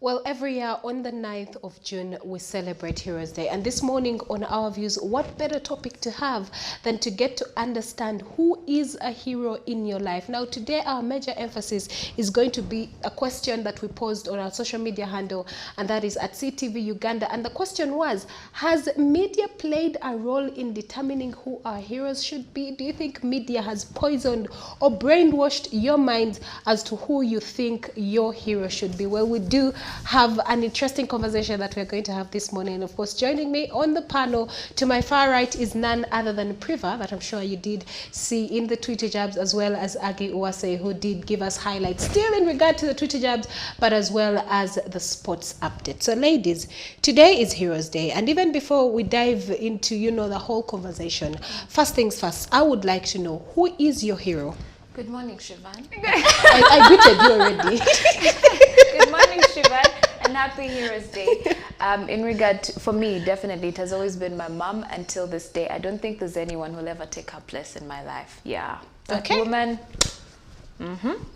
Well, every year on the 9th of June, we celebrate Heroes Day. And this morning on Our Views, what better topic to have than to get to understand who is a hero in your life? Now, today, our major emphasis is going to be a question that we posed on our social media handle, and that is at CTV Uganda. And the question was, has media played a role in determining who our heroes should be? Do you think media has poisoned or brainwashed your mind as to who you think your hero should be? Well, we do have an interesting conversation that we're going to have this morning. And of course, joining me on the panel to my far right is none other than Priva, that I'm sure you did see in the Twitter jabs, as well as Agi Uwase, who did give us highlights still in regard to the Twitter jabs, but as well as the sports update. So ladies, today is Heroes Day. And even before we dive into, the whole conversation, first things first, I would like to know, who is your hero? Good morning, Shivan. I greeted you already. Good morning, Shivan, and happy Heroes Day. In regard to, for me, definitely, it has always been my mom until this day. I don't think there's anyone who'll ever take her place in my life. Yeah. That woman.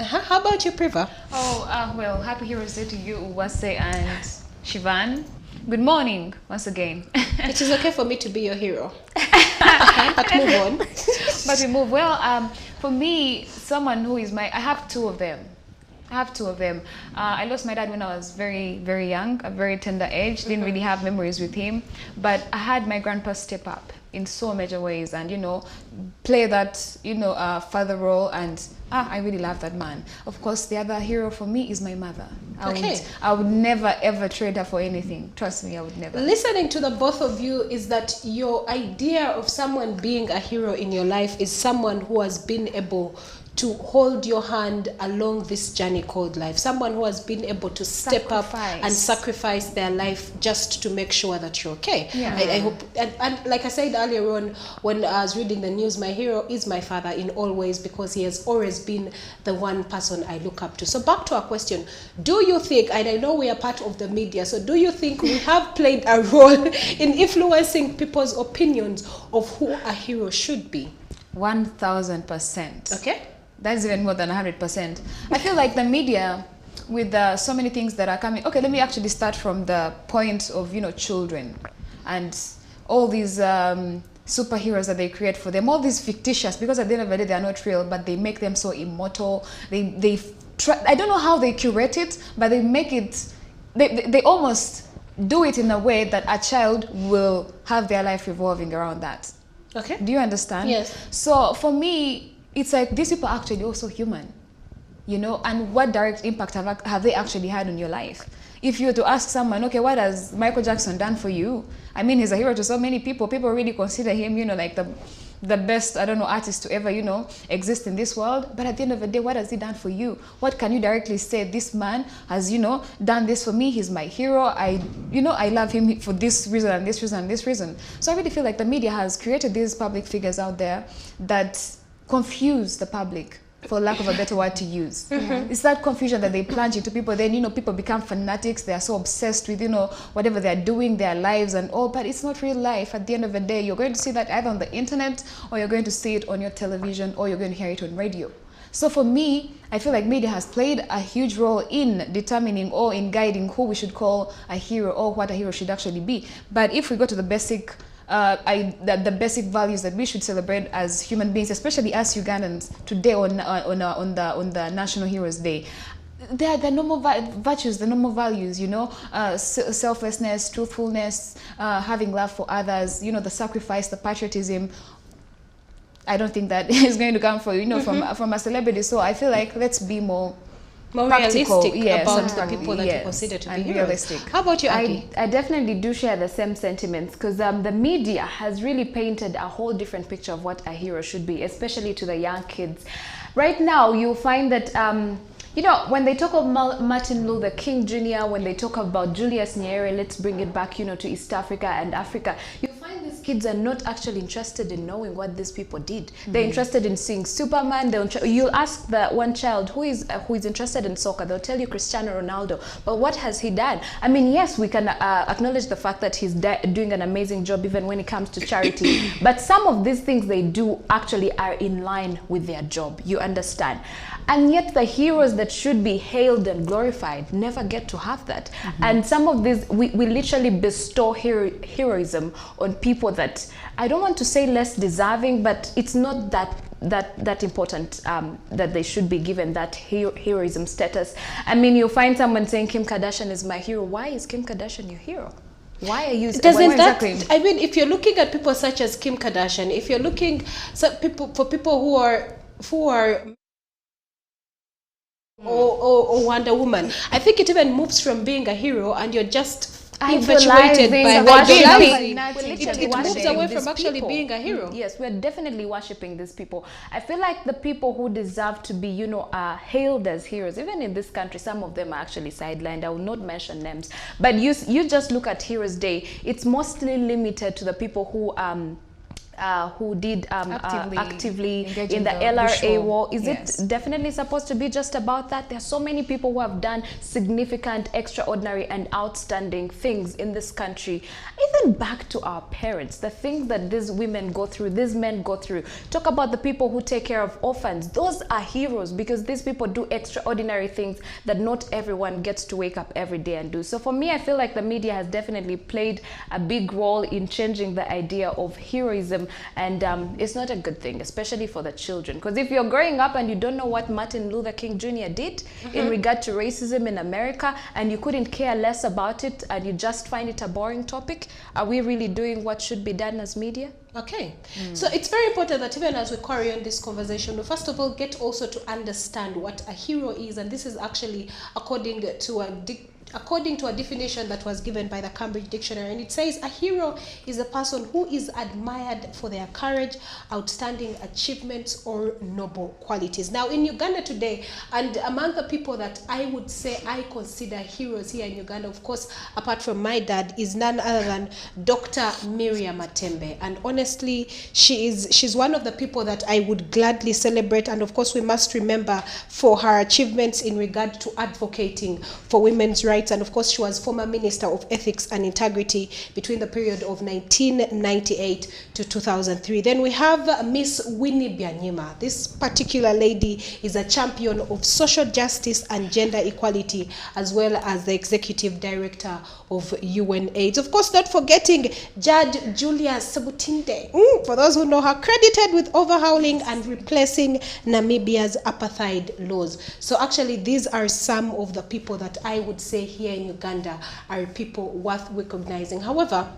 How about you, Priva? Well, happy Heroes Day to you, Uwase and Shivan. Good morning, once again. It is okay for me to be your hero. Okay, but move on. But we move. Well, for me, someone who is I have two of them. I lost my dad when I was very, very young, a very tender age. Didn't really have memories with him. But I had my grandpa step up in so major ways and, play that, father role. And I really love that man. Of course, the other hero for me is my mother. I would never, ever trade her for anything. Trust me, I would never. Listening to the both of you is that your idea of someone being a hero in your life is someone who has been able to hold your hand along this journey called life. Someone who has been able to step up and sacrifice their life just to make sure that you're okay. Yeah. I hope, and like I said earlier on, when I was reading the news, my hero is my father in all ways, because he has always been the one person I look up to. So back to our question, do you think, and I know we are part of the media, so do you think we have played a role in influencing people's opinions of who a hero should be? 1000%. Okay. That's even more than 100%. I feel like the media, with so many things that are coming. Okay, let me actually start from the point of, children and all these superheroes that they create for them, all these fictitious, because at the end of the day, they are not real, but they make them so immortal. They try, I don't know how they curate it, but they make it, they almost do it in a way that a child will have their life revolving around that. Okay. Do you understand? Yes. So for me, it's like these people are actually also human, and what direct impact have they actually had on your life? If you were to ask someone, okay, what has Michael Jackson done for you? I mean, he's a hero to so many people. People really consider him, like the best, artist to ever, exist in this world. But at the end of the day, what has he done for you? What can you directly say? This man has, done this for me. He's my hero. I love him for this reason and this reason and this reason. So I really feel like the media has created these public figures out there that confuse the public, for lack of a better word to use. It's that confusion that they plunge into people. Then, people become fanatics. They are so obsessed with, whatever they're doing, their lives and all. But it's not real life. At the end of the day, you're going to see that either on the internet, or you're going to see it on your television, or you're going to hear it on radio. So for me, I feel like media has played a huge role in determining or in guiding who we should call a hero, or what a hero should actually be. But if we go to the basic the basic values that we should celebrate as human beings, especially as Ugandans today on the National Heroes Day, they are the normal virtues, the normal values, selflessness, truthfulness, having love for others, the sacrifice, the patriotism. I don't think that is going to come from a celebrity. So I feel like let's be more realistic about the sometimes, people that you consider to be heroes. Realistic. How about you, Aki? I definitely do share the same sentiments, because the media has really painted a whole different picture of what a hero should be, especially to the young kids. Right now, you'll find that when they talk about Martin Luther King Jr., when they talk about Julius Nyerere, let's bring it back, to East Africa and Africa, you find these kids are not actually interested in knowing what these people did. They're interested in seeing Superman. You'll ask the one child who is interested in soccer, they'll tell you Cristiano Ronaldo, but what has he done? I mean, yes, we can acknowledge the fact that he's doing an amazing job even when it comes to charity, but some of these things they do actually are in line with their job, you understand? And yet the heroes that should be hailed and glorified never get to have that. And some of these, we literally bestow heroism on people that, I don't want to say less deserving, but it's not that important that they should be given that heroism status. I mean, you'll find someone saying Kim Kardashian is my hero. Why is Kim Kardashian your hero? Why are you? Doesn't that? I mean, if you're looking at people such as Kim Kardashian, if you're looking for people who are or Wonder Woman, I think it even moves from being a hero and you're just infatuated by worshipping. It moves away from actually being a hero. Yes, we're definitely worshipping these people. I feel like the people who deserve to be, hailed as heroes, even in this country, some of them are actually sidelined. I will not mention names, but you just look at Heroes Day. It's mostly limited to the people who did actively in the LRA war. Is it definitely supposed to be just about that? There are so many people who have done significant, extraordinary and outstanding things in this country. Even back to our parents, the things that these women go through, these men go through. Talk about the people who take care of orphans. Those are heroes because these people do extraordinary things that not everyone gets to wake up every day and do. So for me, I feel like the media has definitely played a big role in changing the idea of heroism. And it's not a good thing, especially for the children, because if you're growing up and you don't know what Martin Luther King Jr. did in regard to racism in America, and you couldn't care less about it and you just find it a boring topic, are we really doing what should be done as media? Okay, so it's very important that even as we carry on this conversation, we first of all get also to understand what a hero is, and this is actually according to a definition that was given by the Cambridge Dictionary, and it says a hero is a person who is admired for their courage, outstanding achievements, or noble qualities. Now in Uganda today, and among the people that I would say I consider heroes here in Uganda, of course, apart from my dad, is none other than Dr. Miriam Matembe. And honestly, she's one of the people that I would gladly celebrate, and of course we must remember for her achievements in regard to advocating for women's rights. And of course, she was former Minister of Ethics and Integrity between the period of 1998 to 2003. Then we have Miss Winnie Byanyima. This particular lady is a champion of social justice and gender equality, as well as the Executive Director of UNAIDS. Of course, not forgetting Judge Julia Sebutinde, for those who know her, credited with overhauling and replacing Namibia's apartheid laws. So actually, these are some of the people that I would say here in Uganda are people worth recognizing. However,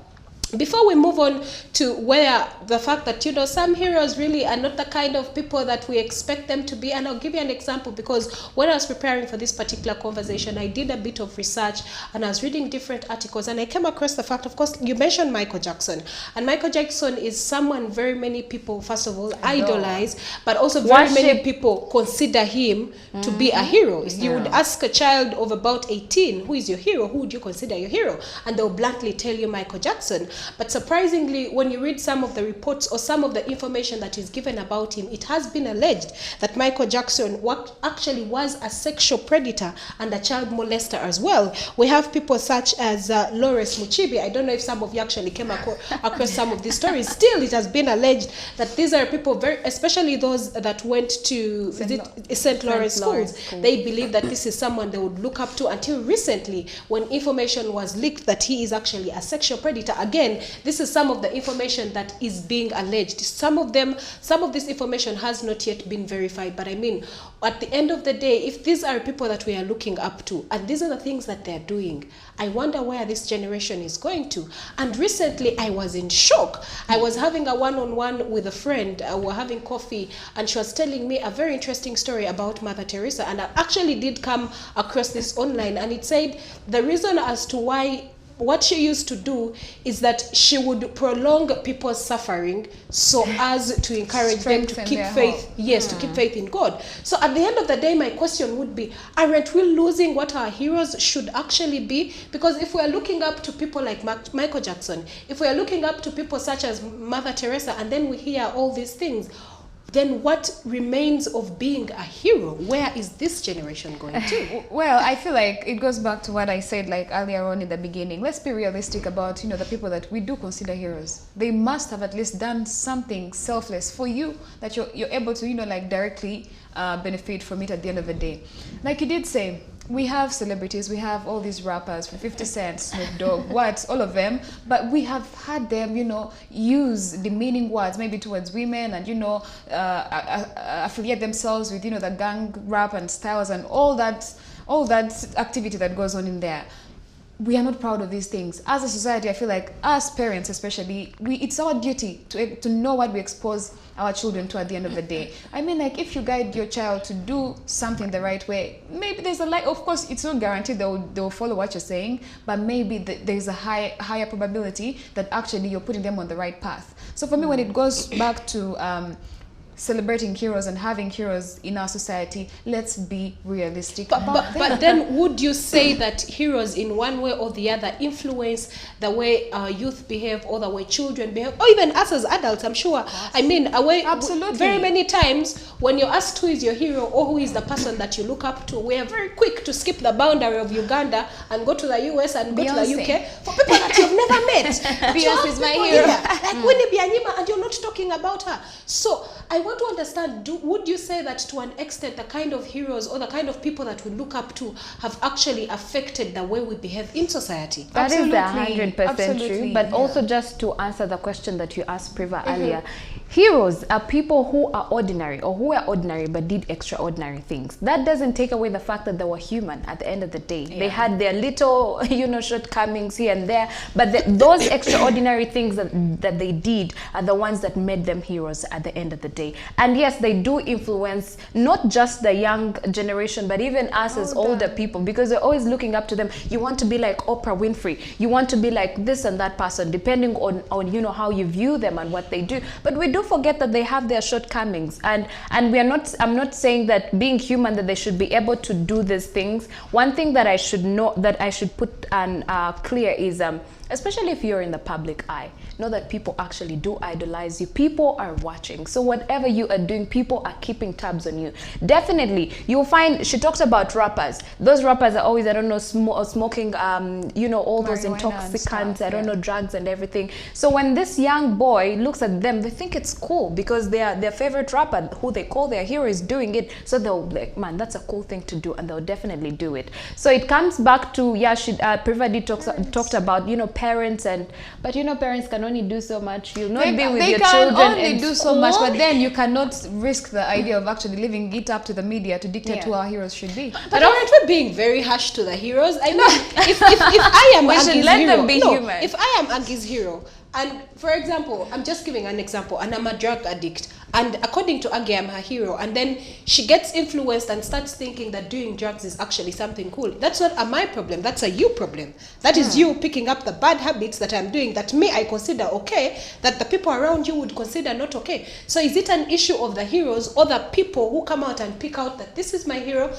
before we move on to where the fact that, some heroes really are not the kind of people that we expect them to be, and I'll give you an example, because when I was preparing for this particular conversation, I did a bit of research and I was reading different articles, and I came across the fact, of course, you mentioned Michael Jackson, and Michael Jackson is someone very many people, first of all, idolize, but also very many people consider him to be a hero. You would ask a child of about 18, who is your hero? Who would you consider your hero? And they'll bluntly tell you Michael Jackson. But surprisingly, when you read some of the reports or some of the information that is given about him, it has been alleged that Michael Jackson actually was a sexual predator and a child molester as well. We have people such as Lawrence Muchibi. I don't know if some of you actually came across some of these stories. Still, it has been alleged that these are people, especially those that went to St. Lawrence schools. They believe that this is someone they would look up to, until recently when information was leaked that he is actually a sexual predator. Again, this is some of the information that is being alleged. Some of this information has not yet been verified, but I mean, at the end of the day, if these are people that we are looking up to, and these are the things that they're doing, I wonder where this generation is going to. And recently, I was in shock. I was having a one-on-one with a friend. We're having coffee, and she was telling me a very interesting story about Mother Teresa, and I actually did come across this online, and it said the reason as to why what she used to do is that she would prolong people's suffering so as to encourage them to Strengthen keep their faith. hope. Yes, to keep faith in God. So at the end of the day, my question would be, aren't we losing what our heroes should actually be? Because if we're looking up to people like Michael Jackson, if we're looking up to people such as Mother Teresa, and then we hear all these things, then what remains of being a hero? Where is this generation going to? Well, I feel like it goes back to what I said like earlier on in the beginning. Let's be realistic about, you know, the people that we do consider heroes. They must have at least done something selfless for you that you're able to, you know, like directly benefit from it at the end of the day. Like you did say, we have celebrities, we have all these rappers from 50 Cent, Snoop Dogg, all of them, but we have had them, you know, use demeaning words maybe towards women and, you know, affiliate themselves with, you know, the gang rap and styles and all that activity that goes on in there. We are not proud of these things. As a society, I feel like as parents especially, it's our duty to know what we expose our children to at the end of the day. I mean, like, if you guide your child to do something the right way, maybe there's of course, it's not guaranteed they'll follow what you're saying, but maybe there's a higher probability that actually you're putting them on the right path. So for me, when it goes back to celebrating heroes and having heroes in our society, let's be realistic about them. But then would you say that heroes in one way or the other influence the way youth behave or the way children behave, or even us as adults? I'm sure. I mean, Absolutely. Very many times when you're asked who is your hero or who is the person that you look up to, we are very quick to skip the boundary of Uganda and go to the US and go to the UK for people that you've never met. Beyonce is my hero. Like Winnie Byanyima, and you're not talking about her. So I want to understand, would you say that to an extent the kind of heroes or the kind of people that we look up to have actually affected the way we behave in society? That is Absolutely. 100% true. Absolutely. But also, just to answer the question that you asked Priva earlier, heroes are people who are ordinary or who are ordinary but did extraordinary things. That doesn't take away the fact that they were human at the end of the day. They had their little, you know, shortcomings here and there, but those extraordinary things that they did are the ones that made them heroes at the end of the day. And yes, they do influence not just the young generation, but even us as older people, because they're always looking up to them. You want to be like Oprah Winfrey. You want to be like this and that person, depending on you know, how you view them and what they do. But we do forget that they have their shortcomings, and I'm not saying that being human that they should be able to do these things. One thing that I should know, that I should put clear is especially if you're in the public eye, know that people actually do idolize you. People are watching. So whatever you are doing, people are keeping tabs on you. Definitely, you'll find, she talks about rappers. Those rappers are always, I don't know, smoking, you know, all those intoxicants, I don't know, drugs and everything. So when this young boy looks at them, they think it's cool because their favorite rapper, who they call their hero, is doing it. So they'll be like, man, that's a cool thing to do, and they'll definitely do it. So it comes back to, yeah, Privadi talked about, you know, parents, but you know, parents can only do so much. You'll not be with your children. They can only do so much, but then you cannot risk the idea of actually leaving it up to the media to dictate who our heroes should be. But aren't we being very harsh to the heroes? I mean, if I am Angi's hero, if I am Angi's hero, and for example, I'm just giving an example, and I'm a drug addict, and according to Angie, I'm her hero, and then she gets influenced and starts thinking that doing drugs is actually something cool. That's not my problem, that's a you problem. That is you picking up the bad habits that I'm doing that I consider okay, that the people around you would consider not okay. So is it an issue of the heroes or the people who come out and pick out that this is my hero,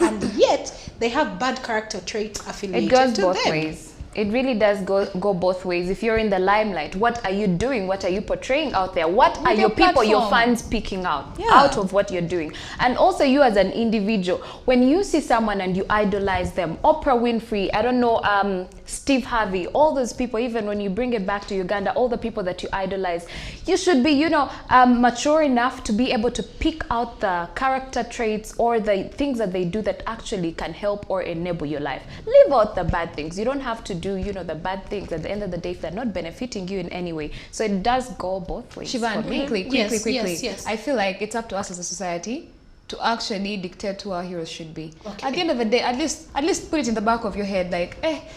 and yet they have bad character traits affiliated to them? It goes both ways. It really does go both ways. If you're in the limelight, what are you doing? What are you portraying out there? What are your people, your fans picking out of what you're doing? And also you as an individual, when you see someone and you idolize them, Oprah Winfrey, I don't know, Steve Harvey, all those people, even when you bring it back to Uganda, all the people that you idolize, you should be, you know, mature enough to be able to pick out the character traits or the things that they do that actually can help or enable your life. Leave out the bad things. You don't have to do, you know, the bad things at the end of the day if they're not benefiting you in any way. So it does go both ways. Shivan, quickly. Yes. I feel like it's up to us as a society to actually dictate who our heroes should be. Okay. At the end of the day, at least put it in the back of your head, like,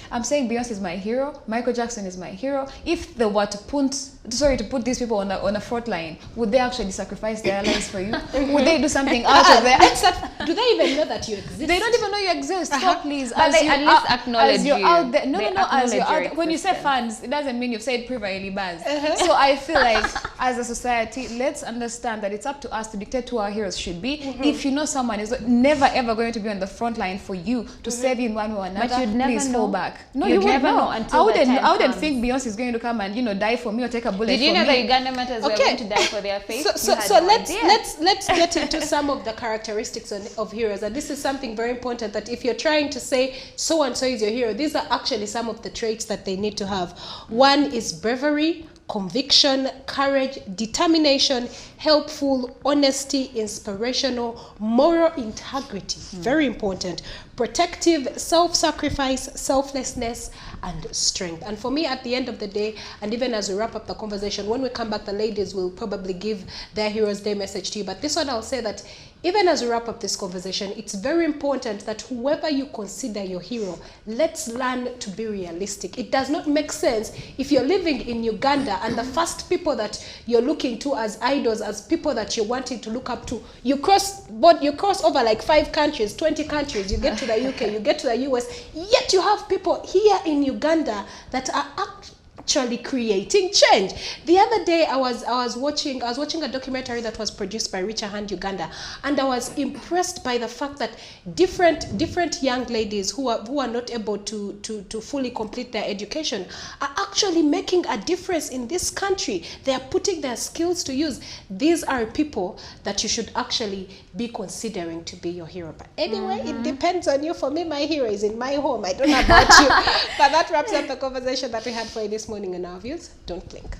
I'm saying Beyonce is my hero, Michael Jackson is my hero. If they were to sorry, to put these people on a front line, would they actually sacrifice their lives for you? Would they do something out of their... Do they even know that you exist? They don't even know you exist. Stop, please. But they at least acknowledge as you're you. out there. No, They as you're out acknowledge there. your When you say existence. fans, it doesn't mean you've said Priva Elibaz. So I feel like, as a society, let's understand that it's up to us to dictate who our heroes should be. If you know someone is never ever going to be on the front line for you to save you in one way or another, But you'd never please know. fall back. No, You'd you would never know until the time I wouldn't comes. think Beyonce is going to come and, you know, die for me or take a bullet Did you for know me. the Uganda matters were going to die for their faith? So You had no idea. let's get into some of the characteristics of heroes, and this is something very important, that if you're trying to say so and so is your hero, these are actually some of the traits that they need to have. One is bravery, conviction, courage, determination, helpful, honesty, inspirational, moral integrity, very important, protective, self-sacrifice, selflessness, and strength. And for me, at the end of the day, and even as we wrap up the conversation, when we come back, the ladies will probably give their Heroes Day message to you. But this one, I'll say that even as we wrap up this conversation, it's very important that whoever you consider your hero, let's learn to be realistic. It does not make sense if you're living in Uganda and the first people that you're looking to as idols, as people that you're wanting to look up to, you cross over like 5 countries, 20 countries, you get to the UK, you get to the US, yet you have people here in Uganda that are actually creating change. The other day I was watching a documentary that was produced by Richer Hand Uganda, and I was impressed by the fact that different young ladies who are not able to fully complete their education are actually making a difference in this country. They are putting their skills to use. These are people that you should actually be considering to be your hero. But anyway, it depends on you. For me, my hero is in my home. I don't know about you. But that wraps up the conversation that we had for you this morning in our views. Don't blink.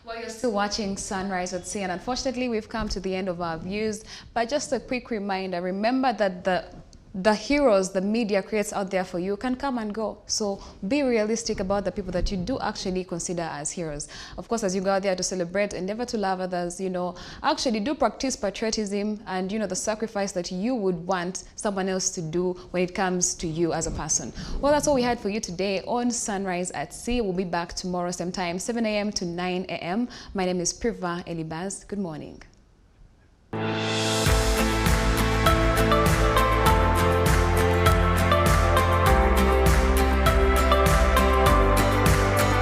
Well, you're still watching Sunrise at Sea, and unfortunately we've come to the end of our views. But just a quick reminder, remember that the heroes the media creates out there for you can come and go. So be realistic about the people that you do actually consider as heroes. Of course, as you go out there to celebrate, endeavor to love others, you know, actually do practice patriotism and, you know, the sacrifice that you would want someone else to do when it comes to you as a person. Well, that's all we had for you today on Sunrise at Sea. We'll be back tomorrow same time, 7 a.m. to 9 a.m. My name is Priva Elibaz. Good morning.